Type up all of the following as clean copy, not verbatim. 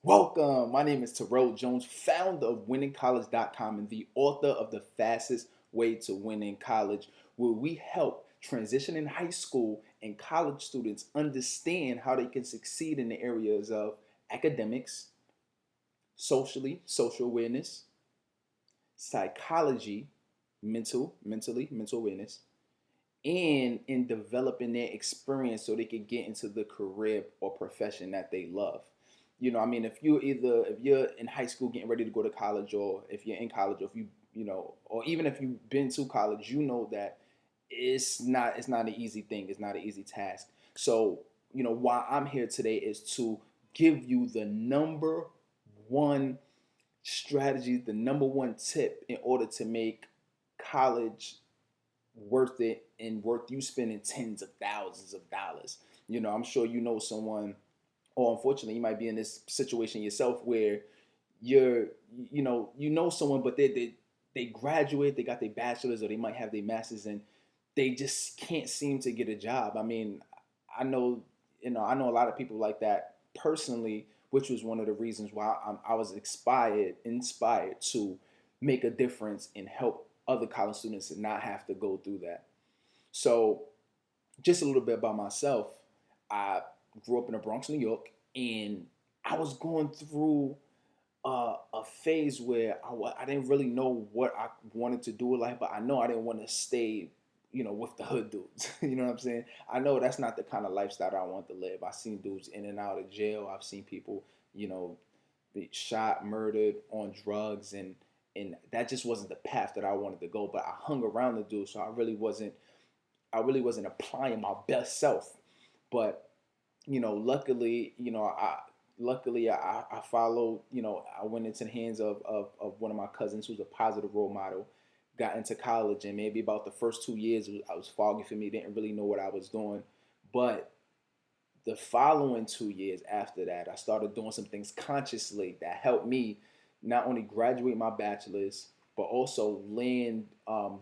Welcome. My name is Terrell Jones, founder of winningcollege.com and the author of The Fastest Way to Win in College, where we help transitioning high school and college students understand how they can succeed in the areas of academics, social awareness, psychology, mental awareness, and in developing their experience so they can get into the career or profession that they love. If you're in high school getting ready to go to college, or if you're in college, or if or even if you've been to college, you know that it's not an easy thing. It's not an easy task. So, why I'm here today is to give you the number one strategy, the number one tip in order to make college worth it and worth you spending tens of thousands of dollars. I'm sure you know someone, or unfortunately, you might be in this situation yourself where you're, you know someone, but they graduate, they got their bachelor's, or they might have their master's, and they just can't seem to get a job. I mean, I know, I know a lot of people like that personally, which was one of the reasons why I was inspired to make a difference and help other college students and not have to go through that. So, just a little bit about myself. I grew up in the Bronx, New York, and I was going through a phase where I didn't really know what I wanted to do with life, but I know I didn't want to stay, with the hood dudes. You know what I'm saying? I know that's not the kind of lifestyle I want to live. I've seen dudes in and out of jail. I've seen people, be shot, murdered, on drugs, and that just wasn't the path that I wanted to go. But I hung around the dudes, so I really wasn't applying my best self. But luckily, I followed. I went into the hands of one of my cousins who's a positive role model. Got into college, and maybe about the first 2 years, I was foggy for me. Didn't really know what I was doing, but the following 2 years after that, I started doing some things consciously that helped me not only graduate my bachelor's, but also land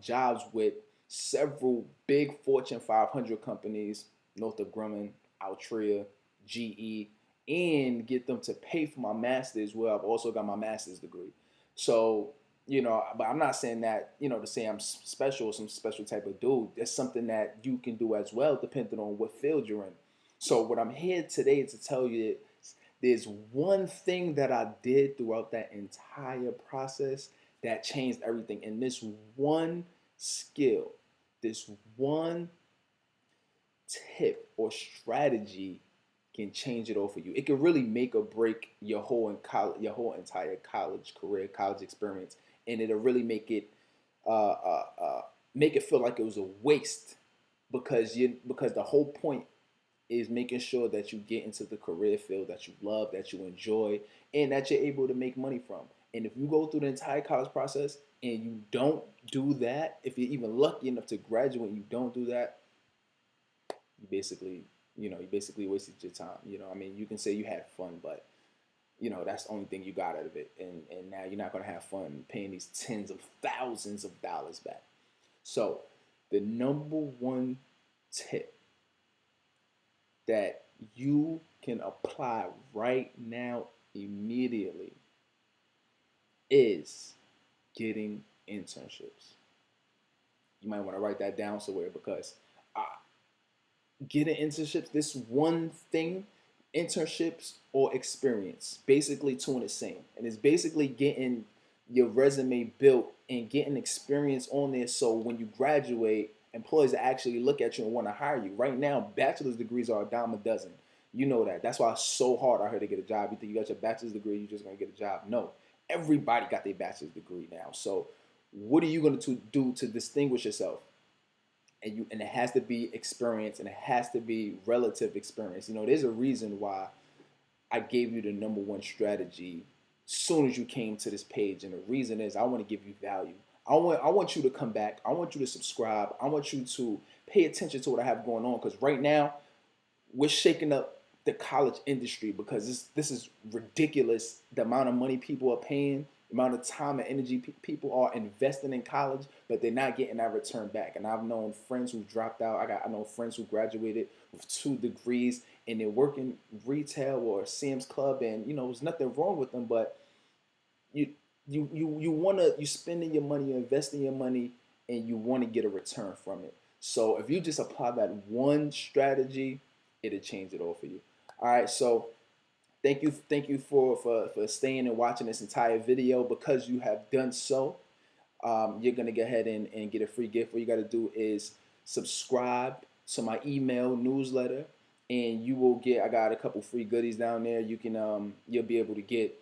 jobs with several big Fortune 500 companies, Northrop Grumman, Altria, GE, and get them to pay for my master's. Well, I've also got my master's degree. So, but I'm not saying that, to say I'm special or some special type of dude. It's something that you can do as well, depending on what field you're in. So what I'm here today to tell you is there's one thing that I did throughout that entire process that changed everything. And this one skill, this one tip or strategy can change it all for you. It can really make or break your whole entire college career, college experience, and it'll really make it feel like it was a waste because the whole point is making sure that you get into the career field that you love, that you enjoy, and that you're able to make money from. And if you go through the entire college process and you don't do that, if you're even lucky enough to graduate and you don't do that, you basically, you basically wasted your time. I mean, you can say you had fun, but that's the only thing you got out of it. And now you're not gonna have fun paying these tens of thousands of dollars back. So the number one tip that you can apply right now immediately is getting internships. You might want to write that down somewhere because uh, getting internships, this one thing, internships or experience, basically two and the same. And it's basically getting your resume built and getting experience on there so when you graduate, employers actually look at you and want to hire you. Right now, bachelor's degrees are a dime a dozen. You know that. That's why it's so hard out here to get a job. You think you got your bachelor's degree, you're just gonna get a job. No. Everybody got their bachelor's degree now. So what are you gonna do to distinguish yourself? And it has to be experience and it has to be relative experience. There's a reason why I gave you the number one strategy soon as you came to this page, and the reason is I want to give you value. I want you to come back. I want you to subscribe. I want you to pay attention to what I have going on because right now we're shaking up the college industry because this is ridiculous. The amount of money people are paying amount of time and energy people are investing in college, but they're not getting that return back. And I've known friends who dropped out. I know friends who graduated with 2 degrees and they're working retail or Sam's Club, and there's nothing wrong with them, but you you spending your money, you investing your money, and you want to get a return from it. So if you just apply that one strategy, it'll change it all for you. All right, so thank you for staying and watching this entire video. Because you have done so, you're gonna go ahead and get a free gift. What you got to do is subscribe to my email newsletter, and you will get. I got a couple free goodies down there. You'll be able to get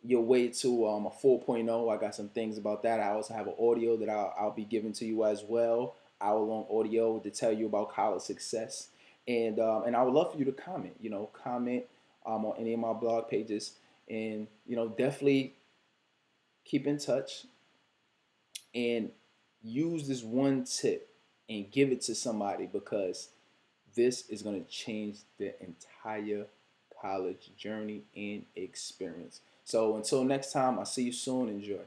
your way to a 4.0. I got some things about that. I also have an audio that I'll be giving to you as well, hour-long audio to tell you about college success. And I would love for you to comment. Comment on any of my blog pages, and definitely keep in touch and use this one tip and give it to somebody, because this is going to change the entire college journey and experience. So until next time, I'll see you soon. Enjoy.